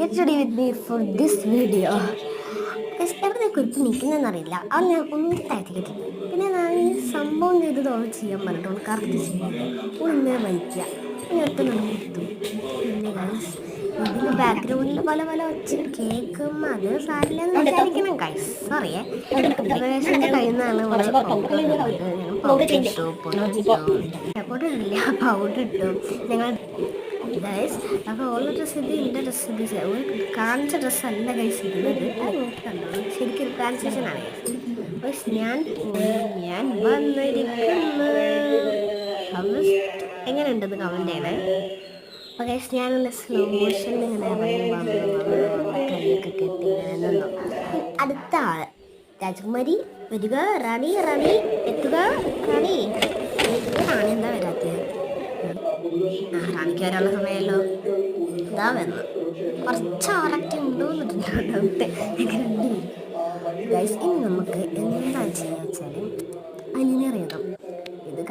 get ready with me for this video. എവിടെ കുറിച്ച് നിൽക്കുന്നതെന്നറിയില്ല. അത് ഞാൻ ഒന്നും താഴ്ത്തിക്കിട്ടില്ല. പിന്നെ ഞാൻ ഈ സംഭവം ചെയ്തത് ഓൾ ചെയ്യാൻ പറഞ്ഞിട്ട് കറക്റ്റ് ചെയ്യുന്നത് ഒന്നിങ്ങനെ വലിക്കുക ഇനി ഒറ്റ നിർത്തും. പിന്നെ ഗൈസ് ഇതിൻ്റെ ബാക്ക്ഗ്രൗണ്ടിൽ പല പല ഒച്ച കേൾക്കും. അത് സാരില്ലെന്ന് വിചാരിക്കണം ഗൈസ്. സോറിയേ, ഡെക്കറേഷൻ്റെ കഴിയുന്നതാണ് പൗഡർ ഇട്ടു ഞങ്ങൾ ഗൈസ്. അപ്പോൾ ഓരോ ഡ്രസ്സ് ഇത് എൻ്റെ ഡ്രസ്സ് ഇത് കാണിച്ച ഡ്രസ്സല്ല ഗൈസ് ഇടുന്നത്. കണ്ടോളൂ, ശരിക്കും ഒരു ട്രാൻസാക്ഷനാണ് ഗൈസ്. ഞാൻ വന്നിരിക്കുന്നു. എങ്ങനെയുണ്ടെന്ന് കമൻറ്റ് ചെയ്യണേ. അപ്പോൾ ഗൈസ് ഞാനെൻ്റെ സ്ലോ മോഷനിൽ ഇങ്ങനെ കൈയൊക്കെ കെട്ടി ഇങ്ങനെ നിന്നു. അടുത്ത ആൾ രാജകുമാരി വരിക, റാണി എത്തുക. റാണി എന്താ വരാത്തത്? റാണിക്ക് വരാനുള്ള സമയമല്ലോ. ഇതാ വന്നു. കുറച്ച് ഓറക്റ്റ് ഉണ്ടോ എന്നിട്ടുണ്ട് ഡൗട്ട്. ഗൈസ് ഇനി നമുക്ക് എന്താ ചെയ്യുക വെച്ചാൽ അലിനർ എഴുതാം. ഇത്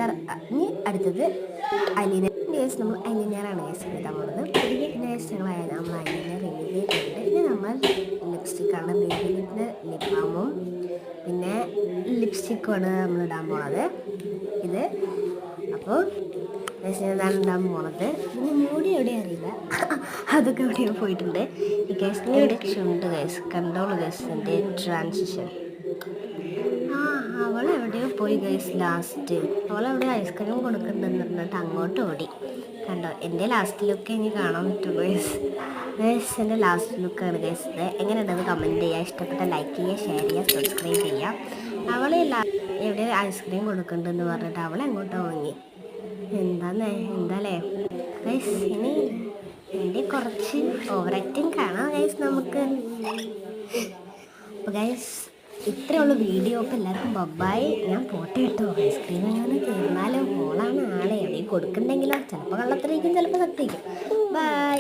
ഇനി അടുത്തത് അലിനർ. ഗൈസ് നമ്മൾ അലിനറാണ് ഗൈസ് എഴുതാൻ പോകുന്നത്. പിന്നെ ഗൈസ് നമ്മൾ അലിനർ എഴുതിയിട്ടുണ്ട്. പിന്നെ നമ്മൾ ലിപ്സ്റ്റിക്കാണ് ബേബി ലിപ് ബാമും പിന്നെ ലിപ്സ്റ്റിക്കുമാണ് നമ്മൾ ഇടാൻ പോണത്. ഇത് അപ്പോൾ ഞാൻ ഇടാൻ പോണത്. പിന്നെ മൂടി എവിടെ അറിയില്ല, അതൊക്കെ എവിടെയോ പോയിട്ടുണ്ട്. ഈ ഗൈസിൻ്റെ ചുണ്ട് ഗൈസ് കണ്ടോളൂ ഗൈസ് എൻ്റെ ട്രാൻസിഷൻ. അവളെവിടെയോ പോയി ഗൈസ്. ലാസ്റ്റ് അവളെവിടെ ഐസ്ക്രീം കൊടുക്കുന്നുണ്ടെന്ന് പറഞ്ഞിട്ട് അങ്ങോട്ട് ഓടി. കണ്ടോ എൻ്റെ ലാസ്റ്റ് ലുക്ക് ഇനി കാണാൻ പറ്റും ഗൈസ്. ഗൈസ് എൻ്റെ ലാസ്റ്റ് ലുക്കാണ് ഗൈസ്. ഇത് എങ്ങനെയുണ്ടെന്ന് കമൻറ്റ് ചെയ്യുക. ഇഷ്ടപ്പെട്ട ലൈക്ക് ചെയ്യുക, ഷെയർ ചെയ്യുക, സബ്സ്ക്രൈബ് ചെയ്യുക. അവളെ എവിടെ ഐസ്ക്രീം കൊടുക്കുന്നുണ്ടെന്ന് പറഞ്ഞിട്ട് അവളെ അങ്ങോട്ട് വാങ്ങി. എന്താല്ലേ ഗൈസ്, ഇനി എൻ്റെ കുറച്ച് ഓവർ ആക്ടിങ് കാണാം ഗൈസ് നമുക്ക്. അപ്പോൾ ഗൈസ് ഇത്രയുള്ള വീഡിയോ. അപ്പോൾ എല്ലാവർക്കും ബബ്ബായി. ഞാൻ പോട്ടെ കേട്ടോ. ഐസ്ക്രീം അങ്ങനെ തീർന്നാലോ. മോളാണ് ആളെ എവിടെയും കൊടുക്കുന്നുണ്ടെങ്കിലോ ചിലപ്പോൾ കള്ളത്തിരിക്കും, ചിലപ്പോൾ സത്യമായിരിക്കും. ബൈ.